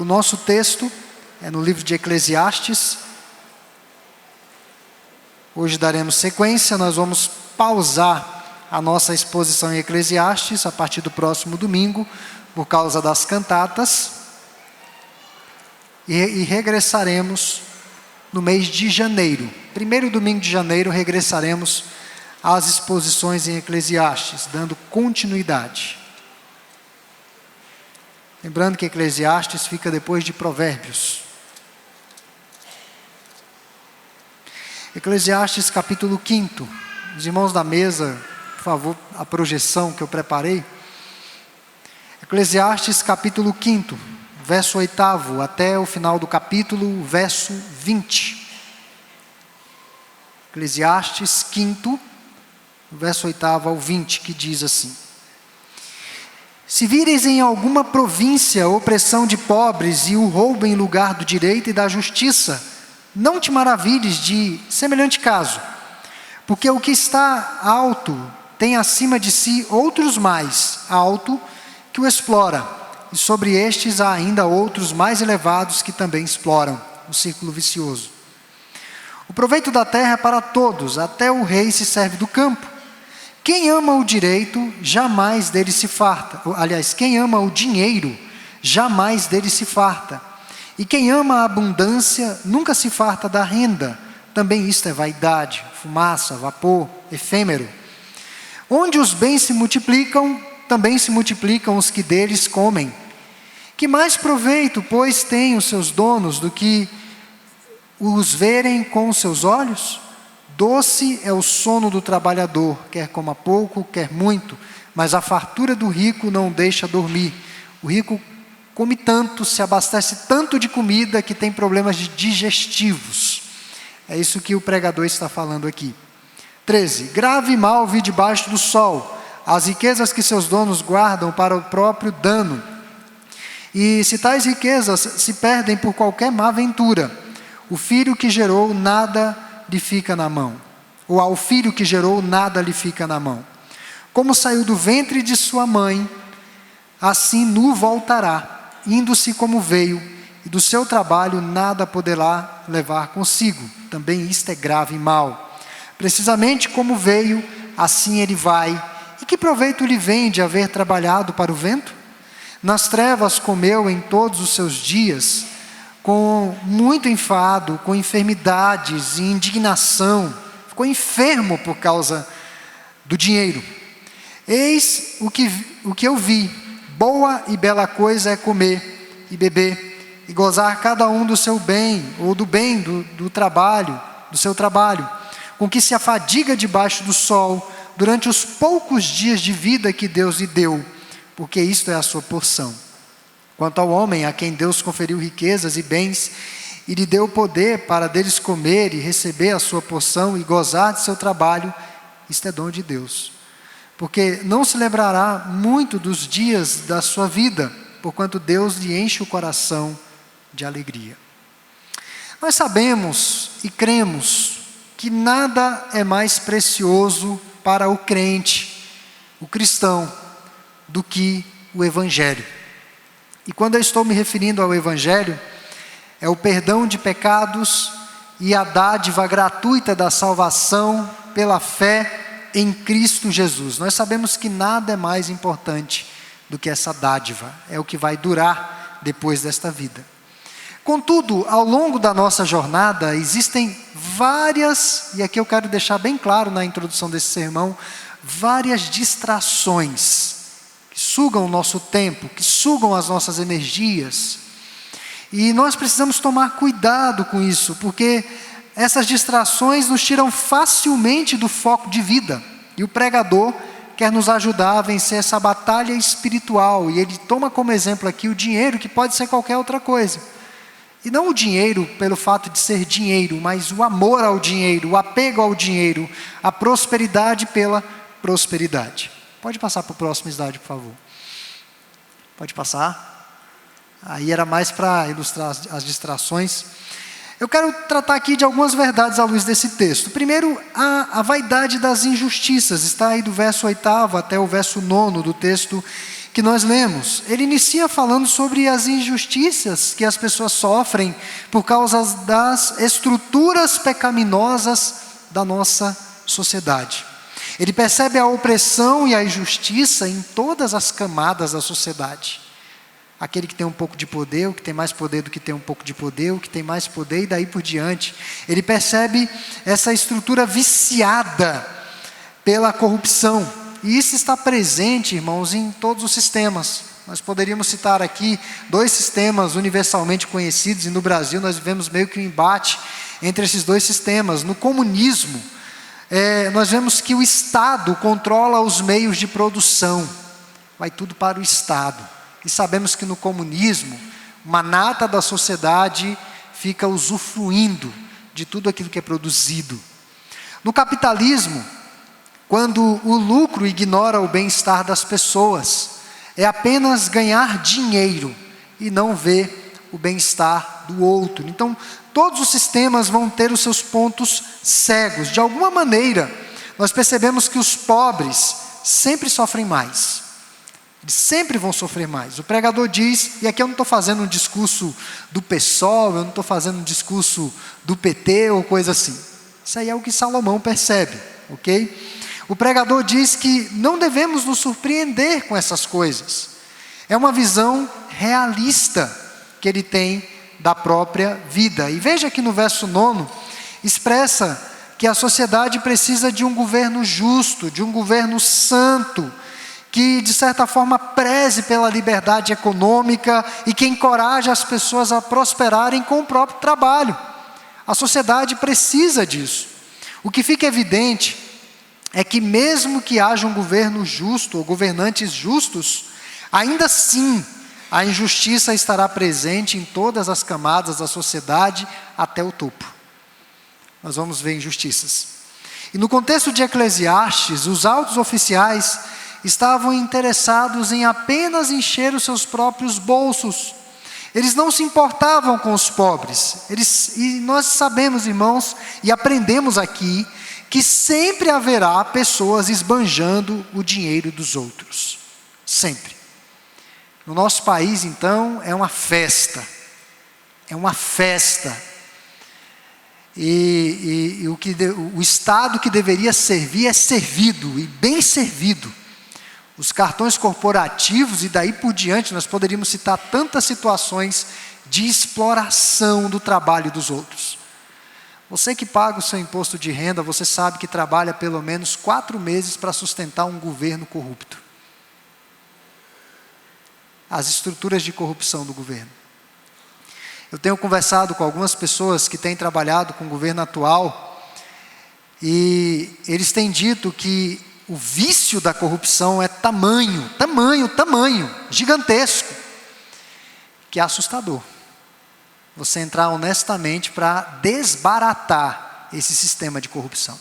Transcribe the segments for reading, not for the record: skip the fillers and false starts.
O nosso texto é no livro de Eclesiastes. Hoje daremos sequência, nós vamos pausar a nossa exposição em Eclesiastes a partir do próximo domingo, por causa das cantatas, e regressaremos no mês de janeiro. Primeiro domingo de janeiro regressaremos às exposições em Eclesiastes, dando continuidade. Lembrando que Eclesiastes fica depois de Provérbios. Eclesiastes capítulo 5. Os irmãos da mesa, por favor, a projeção que eu preparei. Eclesiastes capítulo 5, verso 8 até o final do capítulo, verso 20. Eclesiastes 5, verso 8 ao 20, que diz assim: Se vires em alguma província opressão de pobres e o roubo em lugar do direito e da justiça, não te maravilhes de semelhante caso, porque o que está alto tem acima de si outros mais alto que o explora, e sobre estes há ainda outros mais elevados que também exploram, o círculo vicioso. O proveito da terra é para todos, até o rei se serve do campo. Quem ama o direito, jamais dele se farta. Aliás, quem ama o dinheiro, jamais dele se farta. E quem ama a abundância, nunca se farta da renda. Também isto é vaidade, fumaça, vapor, efêmero. Onde os bens se multiplicam, também se multiplicam os que deles comem. Que mais proveito, pois, têm os seus donos do que os verem com os seus olhos? Doce é o sono do trabalhador, quer coma pouco, quer muito, mas a fartura do rico não o deixa dormir. O rico come tanto, se abastece tanto de comida que tem problemas digestivos. É isso que o pregador está falando aqui. 13. Grave mal vi debaixo do sol, as riquezas que seus donos guardam para o próprio dano. E se tais riquezas se perdem por qualquer má ventura, o filho que gerou nada lhe fica na mão, ou ao filho que gerou nada lhe fica na mão. Como saiu do ventre de sua mãe, assim nu voltará, indo-se como veio, e do seu trabalho nada poderá levar consigo. Também isto é grave e mal. Precisamente como veio, assim ele vai. E que proveito lhe vem de haver trabalhado para o vento? Nas trevas comeu em todos os seus dias, com muito enfado, com enfermidades e indignação, ficou enfermo por causa do dinheiro. Eis o que eu vi, boa e bela coisa é comer e beber, e gozar cada um do seu bem, ou do bem do trabalho, do seu trabalho, com que se afadiga debaixo do sol, durante os poucos dias de vida que Deus lhe deu, porque isto é a sua porção. Quanto ao homem a quem Deus conferiu riquezas e bens, e lhe deu poder para deles comer e receber a sua porção e gozar de seu trabalho, isto é dom de Deus. Porque não se lembrará muito dos dias da sua vida, porquanto Deus lhe enche o coração de alegria. Nós sabemos e cremos que nada é mais precioso para o crente, o cristão, do que o Evangelho. E quando eu estou me referindo ao Evangelho, é o perdão de pecados e a dádiva gratuita da salvação pela fé em Cristo Jesus. Nós sabemos que nada é mais importante do que essa dádiva, é o que vai durar depois desta vida. Contudo, ao longo da nossa jornada, existem várias, e aqui eu quero deixar bem claro na introdução desse sermão, várias distrações que sugam o nosso tempo, que sugam as nossas energias. E nós precisamos tomar cuidado com isso, porque essas distrações nos tiram facilmente do foco de vida. E o pregador quer nos ajudar a vencer essa batalha espiritual. E ele toma como exemplo aqui o dinheiro, que pode ser qualquer outra coisa. E não o dinheiro pelo fato de ser dinheiro, mas o amor ao dinheiro, o apego ao dinheiro, a prosperidade pela prosperidade. Pode passar para o próximo slide, por favor. Pode passar. Aí era mais para ilustrar as distrações. Eu quero tratar aqui de algumas verdades à luz desse texto. Primeiro, a vaidade das injustiças. Está aí do verso 8 até o verso 9 do texto que nós lemos. Ele inicia falando sobre as injustiças que as pessoas sofrem por causa das estruturas pecaminosas da nossa sociedade. Ele percebe a opressão e a injustiça em todas as camadas da sociedade. Aquele que tem um pouco de poder, o que tem mais poder do que tem um pouco de poder, o que tem mais poder e daí por diante. Ele percebe essa estrutura viciada pela corrupção. E isso está presente, irmãos, em todos os sistemas. Nós poderíamos citar aqui 2 sistemas universalmente conhecidos, e no Brasil nós vivemos meio que um embate entre esses 2 sistemas. No comunismo, nós vemos que o Estado controla os meios de produção, vai tudo para o Estado. E sabemos que no comunismo, uma nata da sociedade fica usufruindo de tudo aquilo que é produzido. No capitalismo, quando o lucro ignora o bem-estar das pessoas, é apenas ganhar dinheiro e não ver o bem-estar do outro. Então, todos os sistemas vão ter os seus pontos cegos. De alguma maneira, nós percebemos que os pobres sempre sofrem mais. Eles sempre vão sofrer mais. O pregador diz, e aqui eu não estou fazendo um discurso do PSOL, eu não estou fazendo um discurso do PT ou coisa assim. Isso aí é o que Salomão percebe, ok? O pregador diz que não devemos nos surpreender com essas coisas. É uma visão realista que ele tem da própria vida. E veja que no verso 9, expressa que a sociedade precisa de um governo justo, de um governo santo, que de certa forma preze pela liberdade econômica e que encoraje as pessoas a prosperarem com o próprio trabalho. A sociedade precisa disso. O que fica evidente é que mesmo que haja um governo justo ou governantes justos, ainda assim a injustiça estará presente em todas as camadas da sociedade até o topo. Nós vamos ver injustiças. E no contexto de Eclesiastes, os altos oficiais estavam interessados em apenas encher os seus próprios bolsos. Eles não se importavam com os pobres. E nós sabemos, irmãos, e aprendemos aqui, que sempre haverá pessoas esbanjando o dinheiro dos outros. Sempre. No nosso país, então, é uma festa. É uma festa. E o Estado que deveria servir é servido, e bem servido. Os cartões corporativos e daí por diante, nós poderíamos citar tantas situações de exploração do trabalho dos outros. Você que paga o seu imposto de renda, você sabe que trabalha pelo menos 4 meses para sustentar um governo corrupto. As estruturas de corrupção do governo. Eu tenho conversado com algumas pessoas que têm trabalhado com o governo atual e eles têm dito que o vício da corrupção é tamanho, gigantesco, que é assustador. Você entrar honestamente para desbaratar esse sistema de corrupção.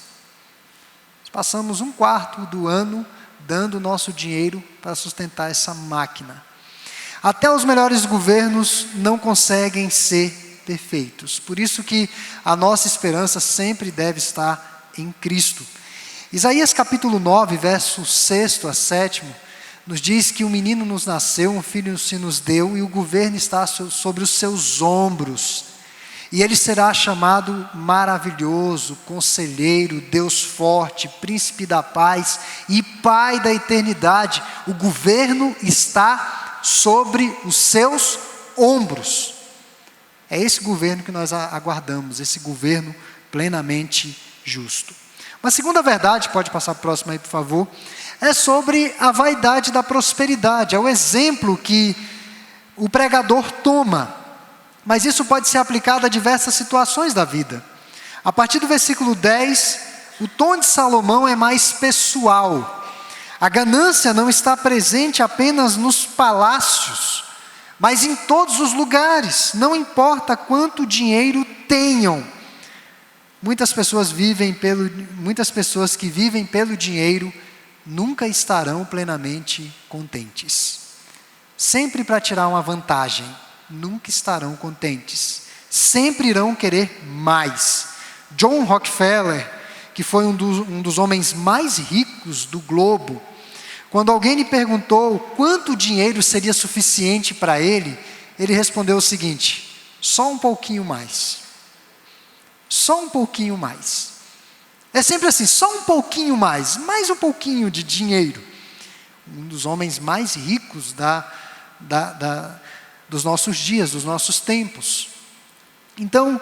Nós passamos 1/4 do ano dando nosso dinheiro para sustentar essa máquina. Até os melhores governos não conseguem ser perfeitos. Por isso que a nossa esperança sempre deve estar em Cristo. Isaías capítulo 9, verso 6 a 7, nos diz que um menino nos nasceu, um filho se nos deu, e o governo está sobre os seus ombros. E ele será chamado Maravilhoso, Conselheiro, Deus Forte, Príncipe da Paz e Pai da Eternidade. O governo está sobre os seus ombros. É esse governo que nós aguardamos, esse governo plenamente justo. Uma segunda verdade, pode passar para o próximo aí, por favor, é sobre a vaidade da prosperidade. É o exemplo que o pregador toma, mas isso pode ser aplicado a diversas situações da vida. A partir do versículo 10, o tom de Salomão é mais pessoal. A ganância não está presente apenas nos palácios, mas em todos os lugares, não importa quanto dinheiro tenham. Muitas pessoas que vivem pelo dinheiro nunca estarão plenamente contentes. Sempre para tirar uma vantagem, nunca estarão contentes. Sempre irão querer mais. John Rockefeller, que foi um dos homens mais ricos do globo, Quando alguém lhe perguntou quanto dinheiro seria suficiente para ele, ele respondeu o seguinte: só um pouquinho mais. Só um pouquinho mais. É sempre assim, só um pouquinho mais um pouquinho de dinheiro. Um dos homens mais ricos dos nossos dias, dos nossos tempos. Então,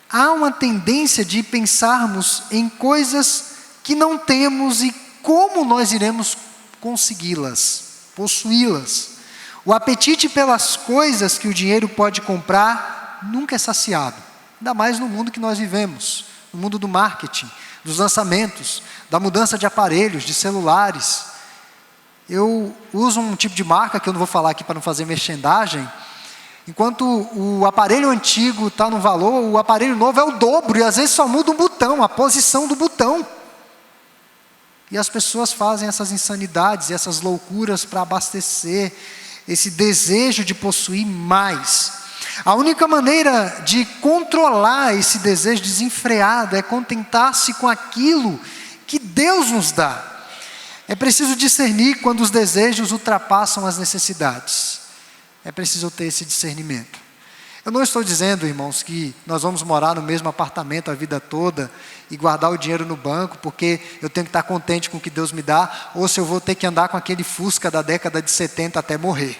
há uma tendência de pensarmos em coisas que não temos e como nós iremos consegui-las, possuí-las. O apetite pelas coisas que o dinheiro pode comprar nunca é saciado, ainda mais no mundo que nós vivemos, no mundo do marketing, dos lançamentos, da mudança de aparelhos, de celulares. Eu uso um tipo de marca que eu não vou falar aqui para não fazer merchandising. Enquanto o aparelho antigo está no valor, o aparelho novo é o dobro, e às vezes só muda um botão, a posição do botão. E as pessoas fazem essas insanidades e essas loucuras para abastecer esse desejo de possuir mais. A única maneira de controlar esse desejo desenfreado é contentar-se com aquilo que Deus nos dá. É preciso discernir quando os desejos ultrapassam as necessidades. É preciso ter esse discernimento. Eu não estou dizendo, irmãos, que nós vamos morar no mesmo apartamento a vida toda e guardar o dinheiro no banco porque eu tenho que estar contente com o que Deus me dá, ou se eu vou ter que andar com aquele Fusca da década de 70 até morrer.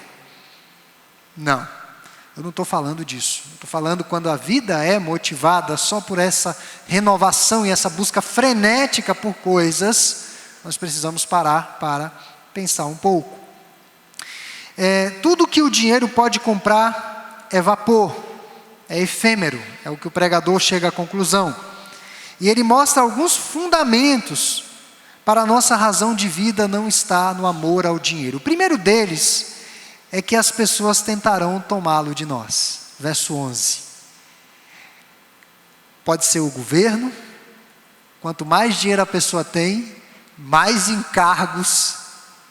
Não, eu não estou falando disso. Estou falando quando a vida é motivada só por essa renovação e essa busca frenética por coisas, nós precisamos parar para pensar um pouco. Tudo que o dinheiro pode comprar é vapor, é efêmero, é o que o pregador chega à conclusão. E ele mostra alguns fundamentos para a nossa razão de vida não estar no amor ao dinheiro. O primeiro deles é que as pessoas tentarão tomá-lo de nós. Verso 11. Pode ser o governo, quanto mais dinheiro a pessoa tem, mais encargos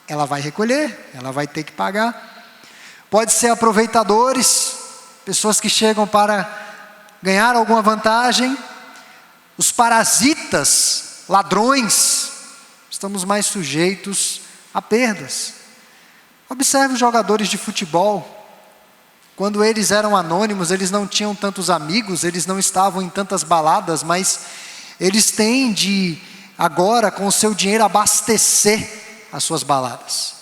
ela vai recolher, ela vai ter que pagar. Pode ser aproveitadores, pessoas que chegam para ganhar alguma vantagem. Os parasitas, ladrões, estamos mais sujeitos a perdas. Observe os jogadores de futebol. Quando eles eram anônimos, eles não tinham tantos amigos, eles não estavam em tantas baladas, mas eles têm de, agora, com o seu dinheiro, abastecer as suas baladas.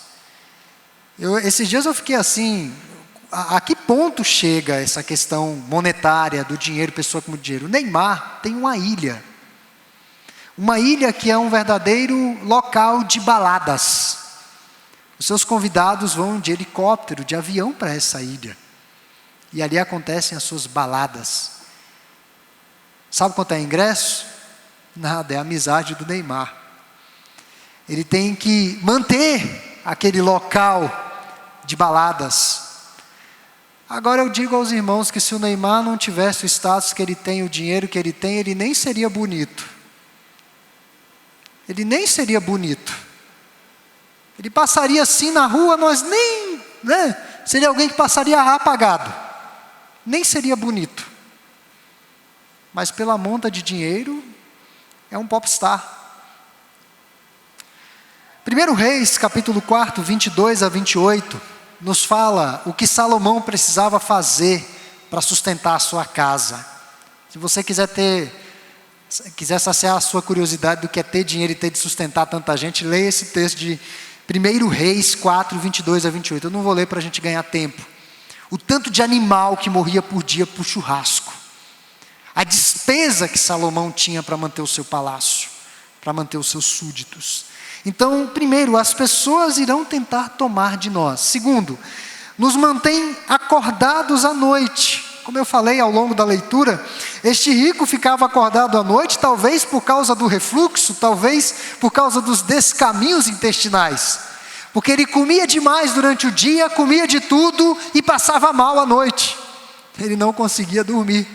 Esses dias eu fiquei assim, a que ponto chega essa questão monetária do dinheiro, pessoa com dinheiro? O Neymar tem uma ilha que é um verdadeiro local de baladas. Os seus convidados vão de helicóptero, de avião para essa ilha, e ali acontecem as suas baladas. Sabe quanto é o ingresso? Nada, é a amizade do Neymar. Ele tem que manter aquele local de baladas. Agora eu digo aos irmãos que se o Neymar não tivesse o status que ele tem, o dinheiro que ele tem, ele nem seria bonito. Ele nem seria bonito. Ele passaria assim na rua, nós nem, seria alguém que passaria apagado. Nem seria bonito. Mas pela monta de dinheiro, é um popstar. 1 Reis, capítulo 4, 22 a 28, nos fala o que Salomão precisava fazer para sustentar a sua casa. Se você quiser saciar a sua curiosidade do que é ter dinheiro e ter de sustentar tanta gente, leia esse texto de 1 Reis 4, 22 a 28. Eu não vou ler para a gente ganhar tempo. O tanto de animal que morria por dia por churrasco. A despesa que Salomão tinha para manter o seu palácio, para manter os seus súditos. Então, primeiro, as pessoas irão tentar tomar de nós. Segundo, nos mantém acordados à noite. Como eu falei ao longo da leitura, este rico ficava acordado à noite, talvez por causa do refluxo, talvez por causa dos descaminhos intestinais. Porque ele comia demais durante o dia, comia de tudo e passava mal à noite. Ele não conseguia dormir.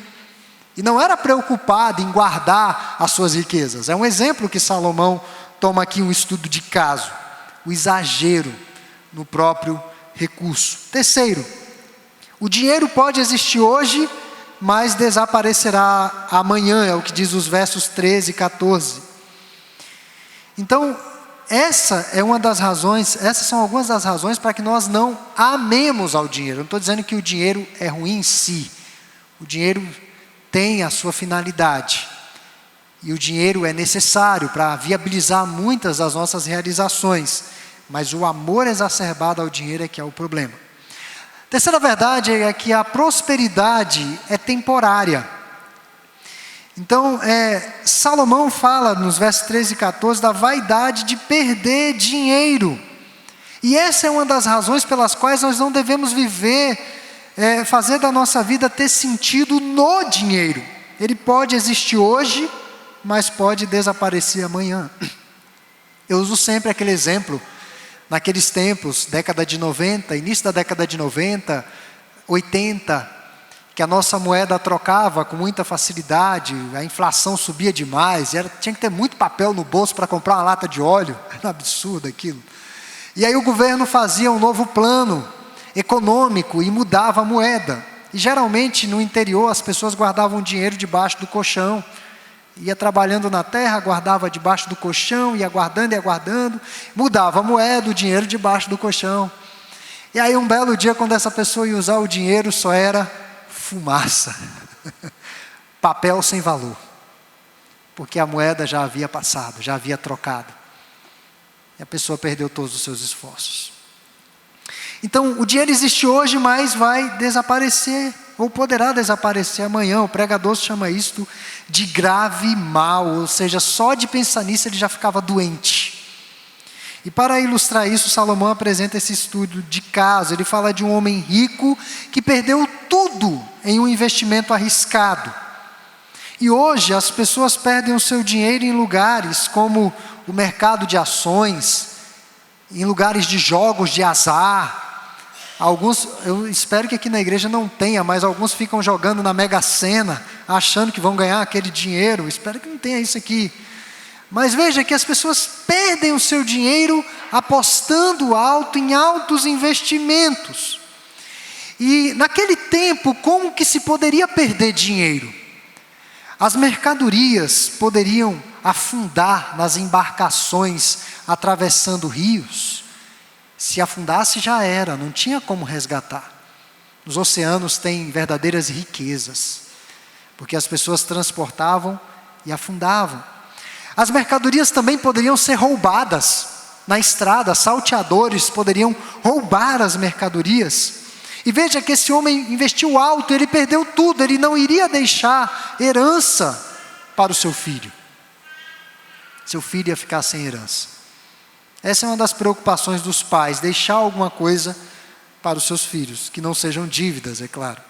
E não era preocupado em guardar as suas riquezas. É um exemplo que Salomão toma aqui, um estudo de caso. O exagero no próprio recurso. Terceiro, o dinheiro pode existir hoje, mas desaparecerá amanhã, é o que diz os versos 13 e 14. Então, essas são algumas das razões para que nós não amemos ao dinheiro. Eu não estou dizendo que o dinheiro é ruim em si. O dinheiro tem a sua finalidade. E o dinheiro é necessário para viabilizar muitas das nossas realizações. Mas o amor exacerbado ao dinheiro é que é o problema. A terceira verdade é que a prosperidade é temporária. Então, Salomão fala nos versos 13 e 14 da vaidade de perder dinheiro. E essa é uma das razões pelas quais nós não devemos fazer da nossa vida ter sentido no dinheiro. Ele pode existir hoje, mas pode desaparecer amanhã. Eu uso sempre aquele exemplo, naqueles tempos, década de 90, início da década de 90, 80, que a nossa moeda trocava com muita facilidade, a inflação subia demais, tinha que ter muito papel no bolso para comprar uma lata de óleo, era absurdo aquilo. E aí o governo fazia um novo plano econômico e mudava a moeda. E geralmente no interior as pessoas guardavam dinheiro debaixo do colchão, ia trabalhando na terra, guardava debaixo do colchão, ia guardando, mudava a moeda, o dinheiro debaixo do colchão. E aí um belo dia, quando essa pessoa ia usar o dinheiro, só era fumaça, papel sem valor, porque a moeda já havia passado, já havia trocado, e a pessoa perdeu todos os seus esforços. Então o dinheiro existe hoje, mas vai desaparecer, ou poderá desaparecer amanhã. O pregador chama isto de grave mal, ou seja, só de pensar nisso ele já ficava doente. E para ilustrar isso, Salomão apresenta esse estudo de caso. Ele fala de um homem rico que perdeu tudo em um investimento arriscado. E hoje as pessoas perdem o seu dinheiro em lugares como o mercado de ações, em lugares de jogos de azar. Alguns, eu espero que aqui na igreja não tenha, mas alguns ficam jogando na Mega Sena, achando que vão ganhar aquele dinheiro. Eu espero que não tenha isso aqui. Mas veja que as pessoas perdem o seu dinheiro apostando alto em altos investimentos. E naquele tempo, como que se poderia perder dinheiro? As mercadorias poderiam afundar nas embarcações atravessando rios. Se afundasse já era, não tinha como resgatar. Os oceanos têm verdadeiras riquezas, porque as pessoas transportavam e afundavam. As mercadorias também poderiam ser roubadas na estrada, salteadores poderiam roubar as mercadorias. E veja que esse homem investiu alto, ele perdeu tudo, ele não iria deixar herança para o seu filho. Seu filho ia ficar sem herança. Essa é uma das preocupações dos pais, deixar alguma coisa para os seus filhos, que não sejam dívidas, é claro.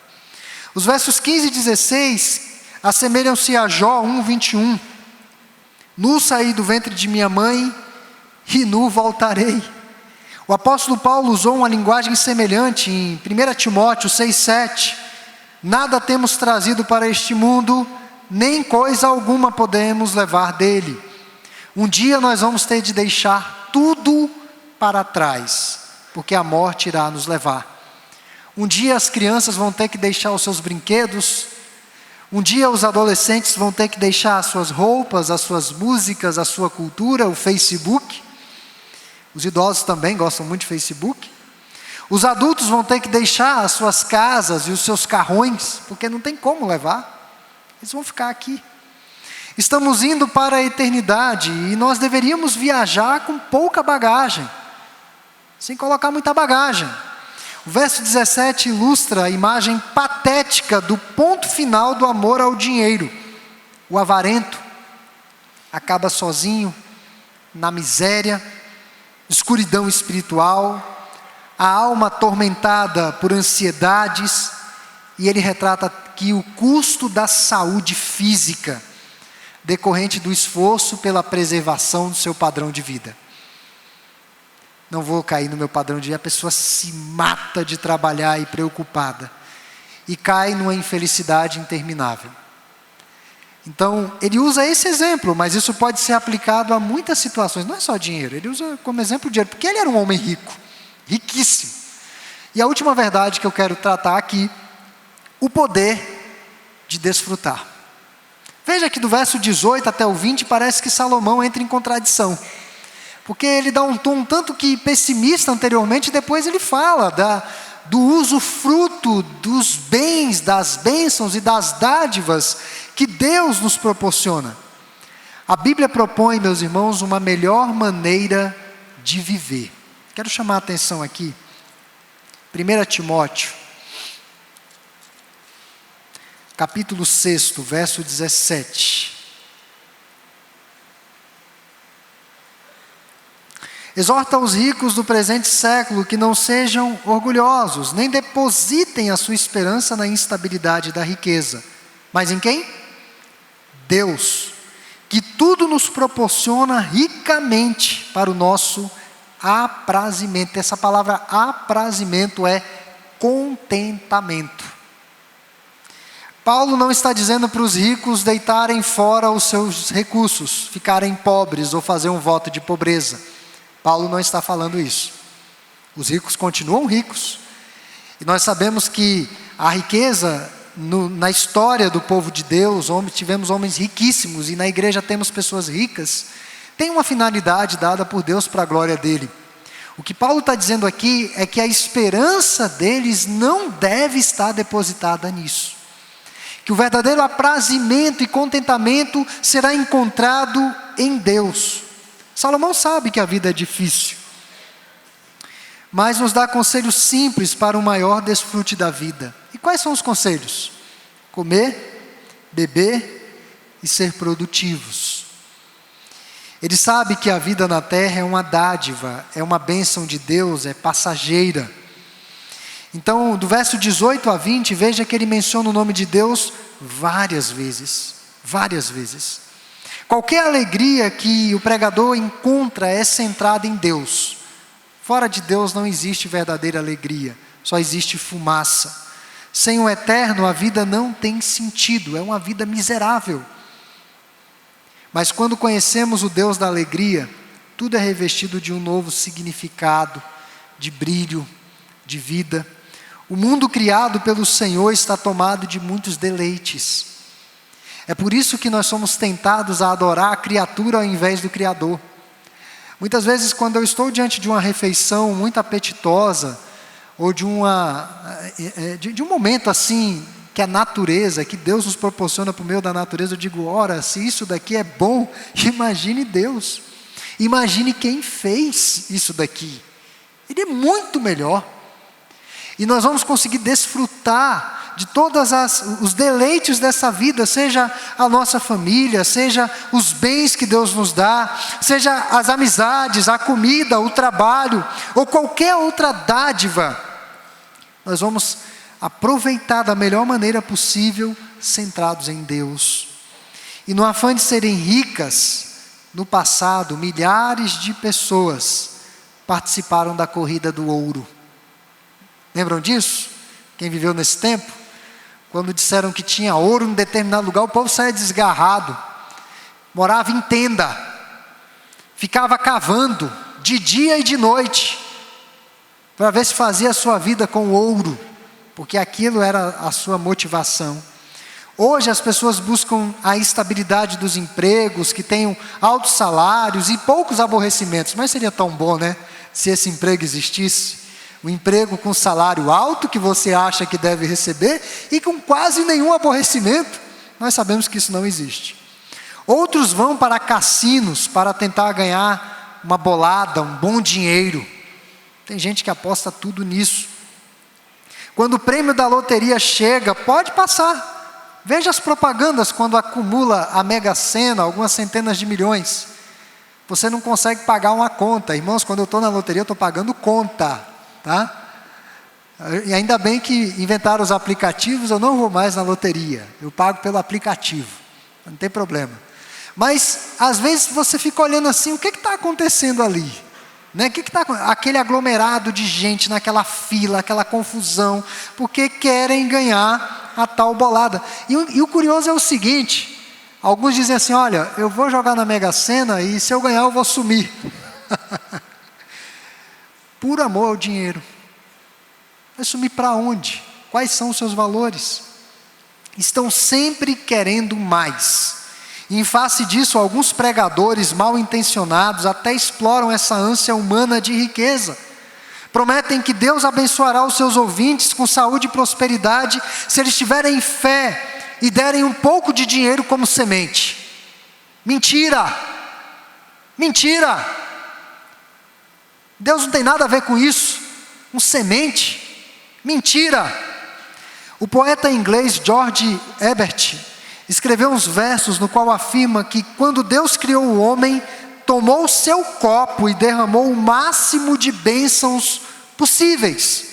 Os versos 15 e 16 assemelham-se a Jó 1:21. Nu saí do ventre de minha mãe, e nu voltarei. O apóstolo Paulo usou uma linguagem semelhante em 1 Timóteo 6:7. Nada temos trazido para este mundo, nem coisa alguma podemos levar dele. Um dia nós vamos ter de deixar tudo para trás, porque a morte irá nos levar. Um dia as crianças vão ter que deixar os seus brinquedos. Um dia os adolescentes vão ter que deixar as suas roupas, as suas músicas, a sua cultura, o Facebook. Os idosos também gostam muito de Facebook. Os adultos vão ter que deixar as suas casas e os seus carrões, porque não tem como levar. Eles vão ficar aqui. Estamos indo para a eternidade e nós deveríamos viajar com pouca bagagem, sem colocar muita bagagem. O verso 17 ilustra a imagem patética do ponto final do amor ao dinheiro. O avarento acaba sozinho, na miséria, escuridão espiritual, a alma atormentada por ansiedades, e ele retrata aqui o custo da saúde física, decorrente do esforço pela preservação do seu padrão de vida. Não vou cair no meu padrão de vida, a pessoa se mata de trabalhar e preocupada, e cai numa infelicidade interminável. Então, ele usa esse exemplo, mas isso pode ser aplicado a muitas situações, não é só dinheiro, ele usa como exemplo dinheiro, porque ele era um homem rico, riquíssimo. E a última verdade que eu quero tratar aqui, o poder de desfrutar. Veja que do verso 18 até o 20 parece que Salomão entra em contradição. porque ele dá um tom tanto que pessimista anteriormente, e depois ele fala do usufruto dos bens, das bênçãos e das dádivas que Deus nos proporciona. A Bíblia propõe, meus irmãos, uma melhor maneira de viver. Quero chamar a atenção aqui, 1 Timóteo, capítulo 6, verso 17. Exorta os ricos do presente século que não sejam orgulhosos, nem depositem a sua esperança na instabilidade da riqueza. Mas em quem? Deus, que tudo nos proporciona ricamente para o nosso aprazimento. Essa palavra aprazimento é contentamento. Paulo não está dizendo para os ricos deitarem fora os seus recursos, ficarem pobres ou fazer um voto de pobreza. Paulo não está falando isso. Os ricos continuam ricos. E nós sabemos que a riqueza, na história do povo de Deus, tivemos homens riquíssimos, e na igreja temos pessoas ricas, tem uma finalidade dada por Deus para a glória dele. O que Paulo está dizendo aqui é que a esperança deles não deve estar depositada nisso. Que o verdadeiro aprazimento e contentamento será encontrado em Deus. Salomão sabe que a vida é difícil, mas nos dá conselhos simples para um maior desfrute da vida. E quais são os conselhos? Comer, beber e ser produtivos. Ele sabe que a vida na terra é uma dádiva, é uma bênção de Deus, é passageira. Então, do verso 18 a 20, veja que ele menciona o nome de Deus várias vezes. Várias vezes. Qualquer alegria que o pregador encontra é centrada em Deus. Fora de Deus não existe verdadeira alegria, só existe fumaça. Sem o eterno, a vida não tem sentido, é uma vida miserável. Mas quando conhecemos o Deus da alegria, tudo é revestido de um novo significado, de brilho, de vida. O mundo criado pelo Senhor está tomado de muitos deleites. É por isso que nós somos tentados a adorar a criatura ao invés do Criador. Muitas vezes, quando eu estou diante de uma refeição muito apetitosa, ou de um momento assim, que a natureza, que Deus nos proporciona por meio da natureza, eu digo, ora, se isso daqui é bom, imagine Deus. Imagine quem fez isso daqui. Ele é muito melhor. E nós vamos conseguir desfrutar de todos os deleites dessa vida, seja a nossa família, seja os bens que Deus nos dá, seja as amizades, a comida, o trabalho, ou qualquer outra dádiva. Nós vamos aproveitar da melhor maneira possível, centrados em Deus. E no afã de serem ricas, no passado, milhares de pessoas participaram da corrida do ouro. Lembram disso? Quem viveu nesse tempo? Quando disseram que tinha ouro em determinado lugar, o povo saía desgarrado, morava em tenda, ficava cavando de dia e de noite, para ver se fazia a sua vida com ouro, porque aquilo era a sua motivação. Hoje as pessoas buscam a estabilidade dos empregos, que tenham altos salários e poucos aborrecimentos, mas seria tão bom, né? Se esse emprego existisse. Um emprego com salário alto, que você acha que deve receber, e com quase nenhum aborrecimento. Nós sabemos que isso não existe. Outros vão para cassinos, para tentar ganhar uma bolada, um bom dinheiro. Tem gente que aposta tudo nisso. Quando o prêmio da loteria chega, pode passar. Veja as propagandas quando acumula a Mega Sena, algumas centenas de milhões. Você não consegue pagar uma conta. Irmãos, quando eu estou na loteria, eu estou pagando conta. Tá? E ainda bem que inventaram os aplicativos, eu não vou mais na loteria, eu pago pelo aplicativo, não tem problema. Mas às vezes você fica olhando assim, o que está acontecendo ali? Né? Aquele aglomerado de gente naquela fila, aquela confusão, porque querem ganhar a tal bolada. E o curioso é o seguinte, alguns dizem assim, olha, eu vou jogar na Mega Sena e se eu ganhar eu vou sumir. Por amor ao dinheiro. Vai sumir para onde? Quais são os seus valores? Estão sempre querendo mais. E em face disso, alguns pregadores mal intencionados até exploram essa ânsia humana de riqueza. Prometem que Deus abençoará os seus ouvintes com saúde e prosperidade se eles tiverem fé e derem um pouco de dinheiro como semente. Mentira! Mentira! Deus não tem nada a ver com isso. Um semente. Mentira! O poeta inglês George Herbert escreveu uns versos no qual afirma que quando Deus criou o homem, tomou o seu copo e derramou o máximo de bênçãos possíveis.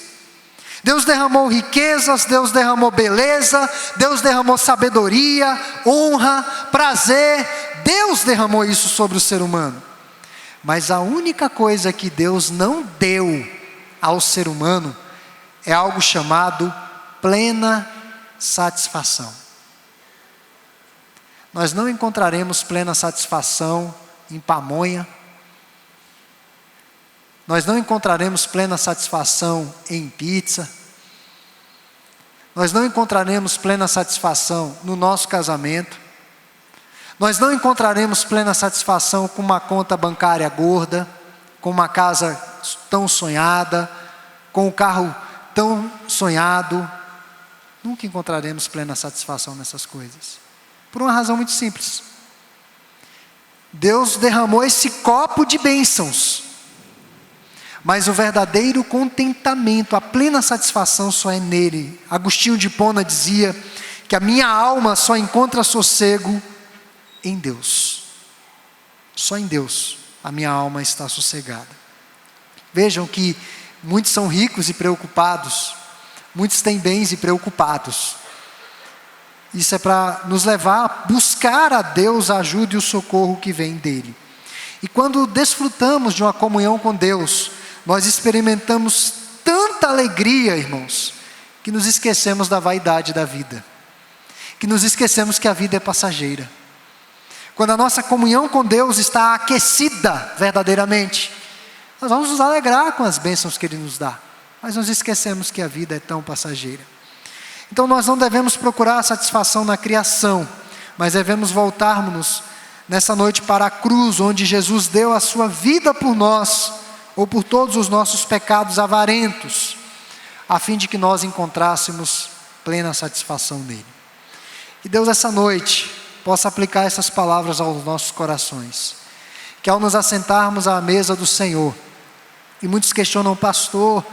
Deus derramou riquezas, Deus derramou beleza, Deus derramou sabedoria, honra, prazer. Deus derramou isso sobre o ser humano. Mas a única coisa que Deus não deu ao ser humano é algo chamado plena satisfação. Nós não encontraremos plena satisfação em pamonha. Nós não encontraremos plena satisfação em pizza. Nós não encontraremos plena satisfação no nosso casamento. Nós não encontraremos plena satisfação com uma conta bancária gorda, com uma casa tão sonhada, com um carro tão sonhado. Nunca encontraremos plena satisfação nessas coisas. Por uma razão muito simples. Deus derramou esse copo de bênçãos. Mas o verdadeiro contentamento, a plena satisfação só é nele. Agostinho de Hipona dizia que a minha alma só encontra sossego em Deus. Só em Deus a minha alma está sossegada. Vejam que muitos são ricos e preocupados. Muitos têm bens e preocupados. Isso é para nos levar a buscar a Deus a ajuda e o socorro que vem dele. E quando desfrutamos de uma comunhão com Deus, nós experimentamos tanta alegria, irmãos, que nos esquecemos da vaidade da vida, que nos esquecemos que a vida é passageira. Quando a nossa comunhão com Deus está aquecida verdadeiramente, nós vamos nos alegrar com as bênçãos que Ele nos dá, mas nos esquecemos que a vida é tão passageira. Então nós não devemos procurar a satisfação na criação, mas devemos voltarmos nessa noite para a cruz, onde Jesus deu a sua vida por nós, ou por todos os nossos pecados avarentos, a fim de que nós encontrássemos plena satisfação nele. Que Deus essa noite possa aplicar essas palavras aos nossos corações, que ao nos assentarmos à mesa do Senhor, e muitos questionam, pastor,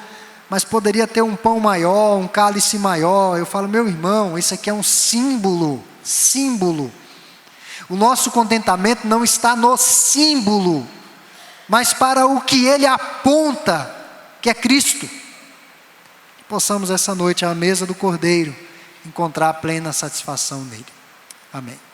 mas poderia ter um pão maior, um cálice maior. Eu falo, meu irmão, isso aqui é um símbolo. O nosso contentamento não está no símbolo, mas para o que ele aponta, que é Cristo. Que possamos essa noite à mesa do Cordeiro encontrar plena satisfação nele. Amém.